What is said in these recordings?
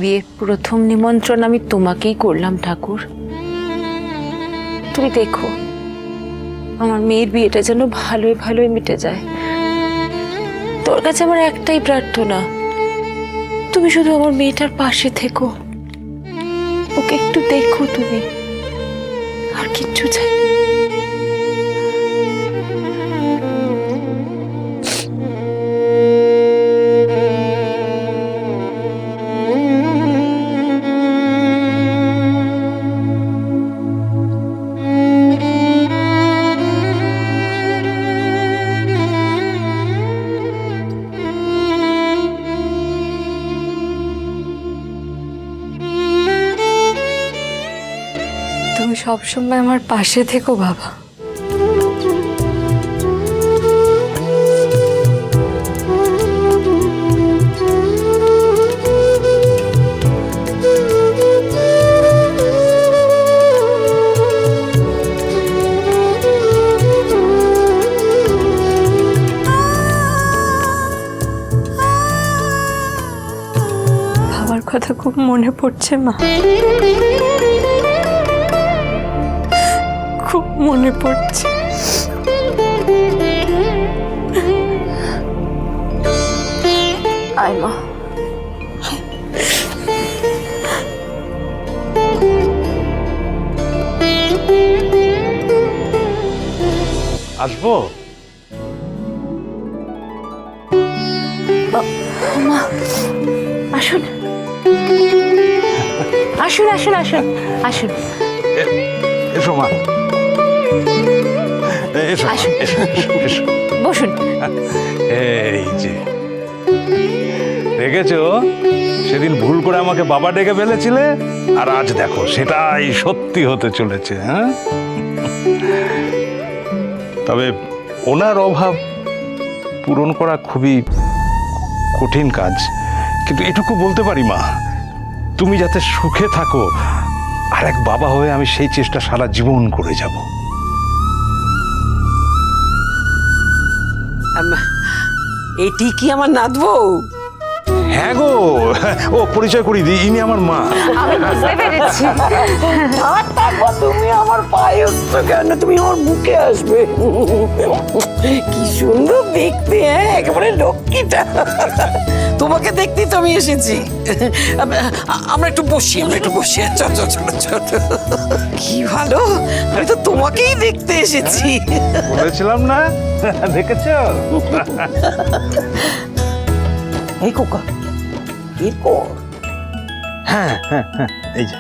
বিয়ের প্রথম নিমন্ত্রণ আমি তোমাকেই করলাম ঠাকুর। তুমি দেখো আমার মেয়ের বিয়েটা যেন ভালোই ভালোই মিটে যায়। তোর কাছে আমার একটাই প্রার্থনা, তুমি শুধু আমার মেয়েটার পাশে থেকো, ওকে একটু দেখো তুমি, আর কিচ্ছু চাই না। তুমি সবসময় আমার পাশে থেকো বাবা। বাবার কথা খুব মনে পড়ছে মা, খুব মনে পড়ছে। আয় মা। আসবো? মা আসুন আসুন আসুন আসুন আসুন। এসো মা, এসো আসুন। এসো এসো এসো। বসুন। এই যে দেখেছো, সেদিন ভুল করে আমাকে বাবা ডেকে ফেলেছিলে, আর আজ দেখো সেটাই সত্যি হতে চলেছে। হ্যাঁ, তবে ওনার অভাব পূরণ করা খুবই কঠিন কাজ, কিন্তু এটুকু বলতে পারি মা, তুমি যাতে সুখে থাকো, আর এক বাবা হয়ে আমি সেই চেষ্টা সারা জীবন করে যাব। এটি কি আমার নাত বউ? হ্যাঁ গো, ও পরিচয় করিয়ে দিই, ইনি আমার মা। আমি বুঝতে পেরেছি। তুমি আমার পায়ে উঠছো কেন? তুমি আমার বুকে আসবে। কি সুন্দর দেখতে, হ্যাঁ একেবারে লক্ষ্মীটা। তোমাকে দেখতেই তো আমি এসেছি। আমরা একটু বসি, চল চল চল চল। কি ভালো, আমি তো তোমাকেই দেখতে এসেছি। বলেছিলাম না, দেখেছো? এই কোকা, এরপর হ্যাঁ হ্যাঁ হ্যাঁ, এই যে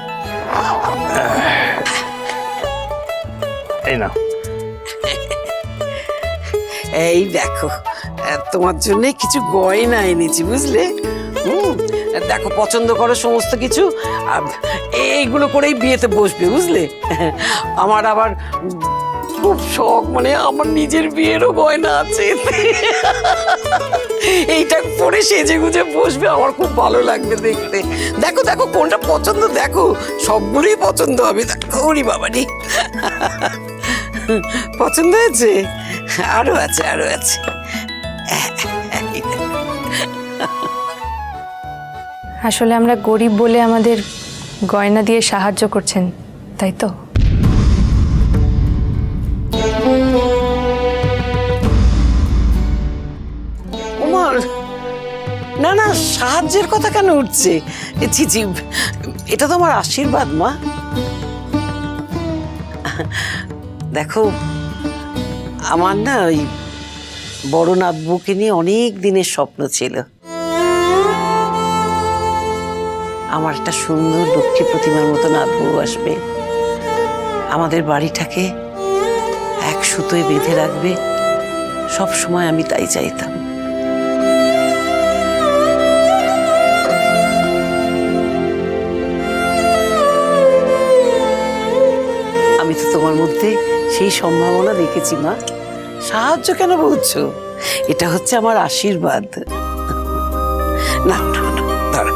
এই না, এই দেখো তোমার জন্য কিছু গয়না এনেছি, বুঝলে? দেখো পছন্দ করো সমস্ত কিছু, আর এইগুলো করেই বিয়েতে বসবে, বুঝলে? আমার আবার খুব শখ, মানে আমার নিজের বিয়েরও গয়না আছে। এইটা পরে সেজে গুজে বসবে, আমার খুব ভালো লাগবে দেখতে। দেখো দেখো কোনটা পছন্দ, দেখো সবগুলোই পছন্দ হবে। দেখো ওরে বাবারি, পছন্দ হয়েছে? আরো আছে আরো আছে। আসলে আমরা গরিব বলে আমাদের গয়না দিয়ে সাহায্য করছেন, তাই তো? ওমর, না না, সাহায্যের কথা কেন উঠছে? জি জি, এটা তো আমার আশীর্বাদ মা। দেখো আমার না ওই বড় নাতবুকে নিয়ে অনেক দিনের স্বপ্ন ছিল, আমার একটা সুন্দর লক্ষ্মী প্রতিমার মতো নাতবু আসবে, আমাদের বাড়িটাকে এক সুতোয় বেঁধে রাখবে, সব সময় আমি তাই চাইতাম। আমি তো তোমার মধ্যে সেই সম্ভাবনা দেখেছি মা। সাহায্য কেন বলছো? এটা হচ্ছে আমার আশীর্বাদ। না না না, দাঁড়া,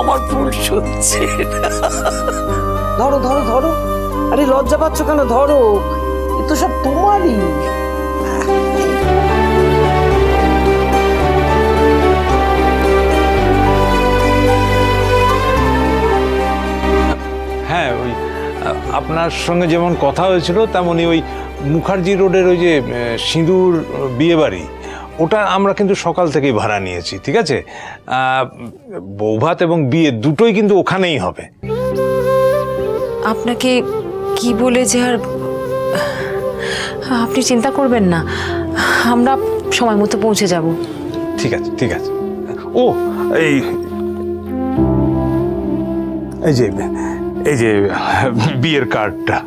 আমার ভুল শুনছে। ধরো ধরো ধরো, আরে লজ্জা পাচ্ছ কেন? ধরো, এ তো সব তোমারই। ওনার সঙ্গে যেমন কথা হয়েছিল তেমনি ওই মুখার্জি রোডের ওই যে সিঁদুর বিয়েবাড়ি, ওটা আমরা কিন্তু সকাল থেকেই ভাড়া নিয়েছি, ঠিক আছে? বৌভাত এবং বিয়ে দুটোই কিন্তু ওখানেই হবে। আপনাকে কি বলে যে আর আপনি চিন্তা করবেন না, আমরা সময় মতো পৌঁছে যাব। ঠিক আছে, ঠিক আছে। ও এই এই যে এই যে বিয়ের কার্ডটা।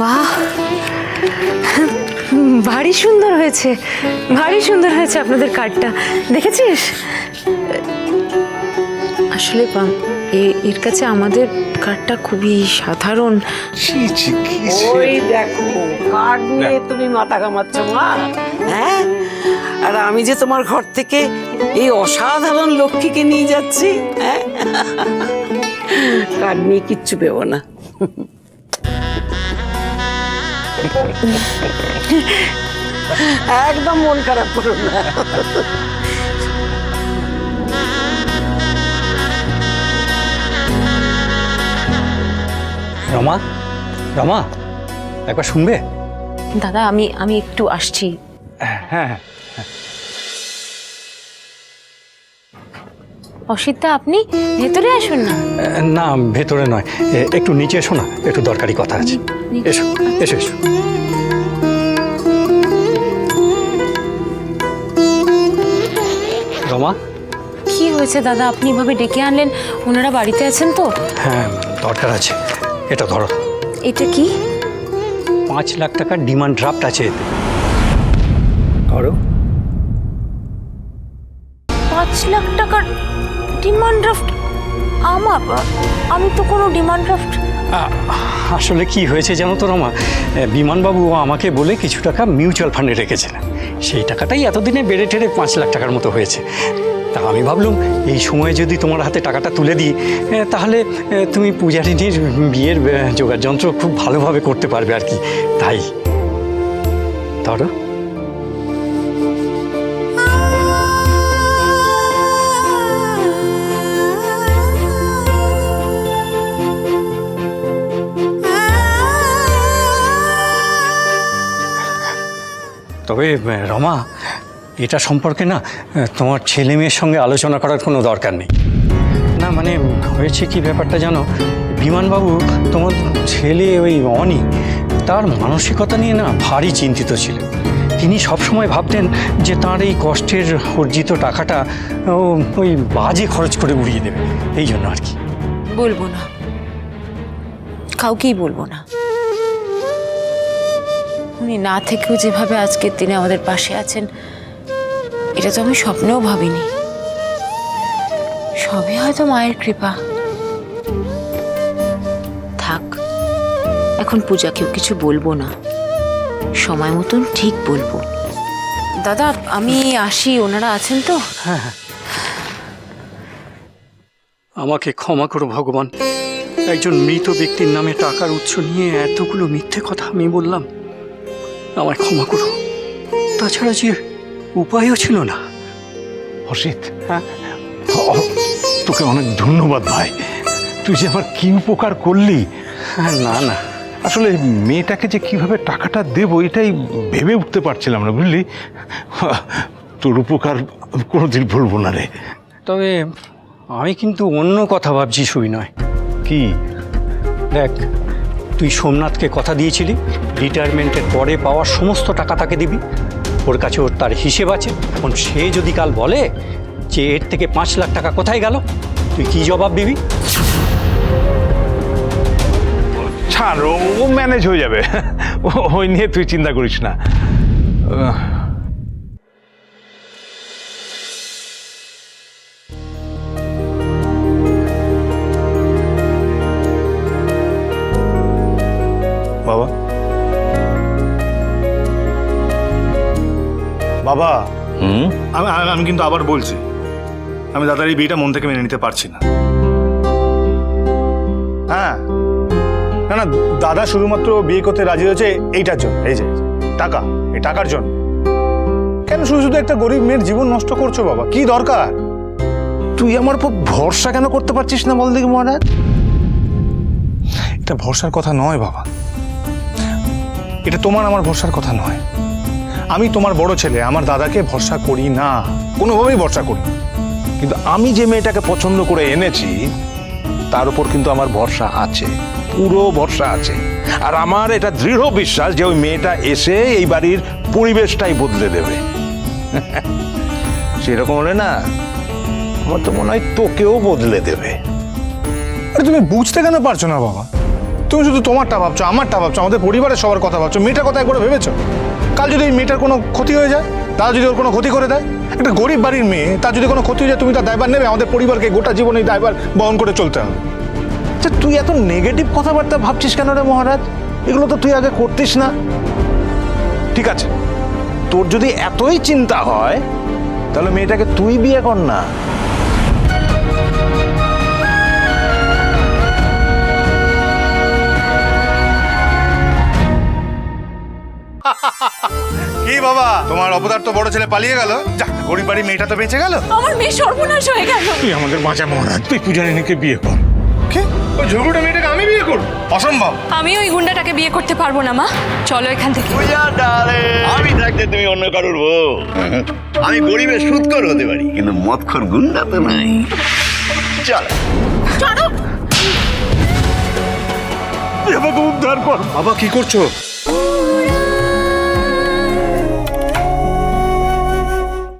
বাহ, ভারী সুন্দর হয়েছে, ভারী সুন্দর হয়েছে আপনাদের কার্ডটা, দেখেছিস? আসলে এর কাছে আমাদের কার্ডটা খুবই সাধারণ। ওই দেখো কার্ড নিয়ে তুমি মাথা ঘামাচ্ছ মা, হ্যাঁ? আর আমি যে তোমার ঘর থেকে এই অসাধারণ লক্ষ্মীকে নিয়ে যাচ্ছি, হ্যাঁ? কার্ড নিয়ে কিচ্ছু পেবো না। একদম মন খারাপ করো না। রমা, রমা, একবার শুনবে? দাদা আমি একটু আসছি। হ্যাঁ, অসিতদা, আপনি ভেতরে আসুন না। না, ভেতরে নয়, একটু নিচে এসো না, একটু দরকারি কথা আছে। এসো এসো এসো। রমা, কি হয়েছে দাদা, আপনি এভাবে ডেকে আনলেন? ওনারা বাড়িতে আছেন তো? হ্যাঁ, দরকার আছে। এটা ধরো। এটা কি? 5 লাখ টাকার ডিমান্ড ড্রাফট আছে এতে। ধরো। 5 লাখ টাকার ডিমান্ড ড্রাফট? আমি তো কোনো ডিমান্ড ড্রাফট। আসলে কি হয়েছে জানো তো রমা, বিমানবাবু আমাকে বলে কিছু টাকা মিউচুয়াল ফান্ডে রেখেছিলেন, সেই টাকাটাই এতদিনে বেড়ে টেড়ে 5 লাখ টাকার মতো হয়েছে। তা আমি ভাবলাম এই সময়ে যদি তোমার হাতে টাকাটা তুলে দিই, তাহলে তুমি পূজারিনীর বিয়ের জোগাড় যন্ত্র খুব ভালোভাবে করতে পারবে আর কি, তাই। ধরো। তবে রমা, এটা সম্পর্কে না তোমার ছেলে মেয়ের সঙ্গে আলোচনা করার কোনো দরকার নেই। না মানে হয়েছে কি ব্যাপারটা জানো, বিমানবাবু তোমার ছেলে ওই অনি, তার মানসিকতা নিয়ে না ভারী চিন্তিত ছিলেন। তিনি সবসময় ভাবতেন যে তার এই কষ্টের অর্জিত টাকাটা ওই বাজে খরচ করে উড়িয়ে দেবে, এই জন্য আর কি। বলবো না, কাউকেই বলবো না। উনি না থেকেও যেভাবে আজকের দিনে আমাদের পাশে আছেন, এটা তো আমি স্বপ্নেও ভাবিনি। সবই হয়তো মায়ের কৃপা। থাক, এখন পূজাকেও কিছু বলবো না, সময় মতন ঠিক বলবো। দাদা আমি আসি, ওনারা আছেন তো? হ্যাঁ হ্যাঁ, আমাকে ক্ষমা করো ভগবান, একজন মৃত ব্যক্তির নামে টাকার উৎস নিয়ে এতগুলো মিথ্যে কথা আমি বললাম, আমায় ক্ষমা করো। তাছাড়া যে উপায়ও ছিল না। অসিত, হ্যাঁ, তোকে অনেক ধন্যবাদ ভাই, তুই যে আমার কি উপকার করলি। হ্যাঁ, না না, আসলে মেয়েটাকে যে কিভাবে টাকাটা দেবো এটাই ভেবে উঠতে পারছিলাম না, বুঝলি? তোর উপকার কোনোদিন ভুলবো না রে। তবে আমি কিন্তু অন্য কথা ভাবছি, শুই নয়। কি? দেখ, তুই সোমনাথকে কথা দিয়েছিলি রিটায়ারমেন্টের পরে পাওয়ার সমস্ত টাকা তাকে দিবি, ওর কাছে ওর তার হিসেব আছে। এখন সে যদি কাল বলে যে এর থেকে 5 লাখ টাকা কোথায় গেল, তুই কি জবাব দিবি? ছাড়, ও ম্যানেজ হয়ে যাবে, ওই নিয়ে তুই চিন্তা করিস না। বাবা, বাবা, আমি কিন্তু আবার বলছি, আমি দাদার এই বিয়েটা মন থেকে মেনে নিতে পারছি না। হ্যাঁ, না না, দাদা শুধুমাত্র বিয়ে করতে রাজি হয়েছে এইটার জন্য, এই যে টাকা, এই টাকার জন্য। কেন শুধু শুধু একটা গরিব মেয়ের জীবন নষ্ট করছো বাবা? কি দরকার? তুই আমার উপর ভরসা কেন করতে পারছিস না বল দেখি মহারাজ? এটা ভরসার কথা নয় বাবা, এটা তোমার আমার ভরসার কথা নয়। আমি তোমার বড় ছেলে, আমার দাদাকে ভরসা করি না, কোনোভাবেই ভরসা করি না। কিন্তু আমি যে মেয়েটাকে পছন্দ করে এনেছি তার উপর কিন্তু আমার ভরসা আছে, পুরো ভরসা আছে। আর আমার এটা দৃঢ় বিশ্বাস যে ওই মেয়েটা এসে এই বাড়ির পরিবেশটাই বদলে দেবে। সেরকম হলে না আমার তো মনে হয় তোকেও বদলে দেবে। আরে তুমি বুঝতে কেন পারছো না বাবা? তুমি শুধু তোমারটা ভাবছো, আমারটা ভাবছো, আমাদের পরিবারের সবার কথা ভাবছো, মেয়েটার কথা একবার ভেবেছো? কাল যদি এই মেয়েটার কোনো ক্ষতি হয়ে যায়, তারা যদি ওর কোনো ক্ষতি করে দেয়, একটা গরিব বাড়ির মেয়ে, তার যদি কোনো ক্ষতি হয়ে যায়, তুমি তার দায়ভার নেবে? আমাদের পরিবারকে গোটা জীবন এই দায়ভার বহন করে চলতে হবে। আচ্ছা তুই এত নেগেটিভ কথাবার্তা ভাবছিস কেন রে মহারাজ? এগুলো তো তুই আগে করতিস না। ঠিক আছে, তোর যদি এতই চিন্তা হয় তাহলে মেয়েটাকে তুই বিয়ে কর না। কি বাবা, তোমার অপদার্থ বড় ছেলে পালিয়ে গেল, যা গরিব বাড়ির মেয়েটা তো বেঁচে গেল। আমার মেয়ে সর্বনাশ হয়ে গেল। তুই আমাদের বাঁচা মহারাজ, তুই পূজারিনীকে বিয়ে কর। কি? ওই ঝগড়ুটা মেয়েটাকে আমি বিয়ে করব? অসম্ভব। আমি ওই গুন্ডাটাকে বিয়ে করতে পারবো না মা, চলো এখান থেকে। আমি থাকতে তুমি অন্য কারোর বউ? আমি গরিবের সুদখোর হতে পারি, কিন্তু মদখোর গুন্ডা তো নাই। চল তুই আমাকে উদ্ধার কর। বাবা কি করছো?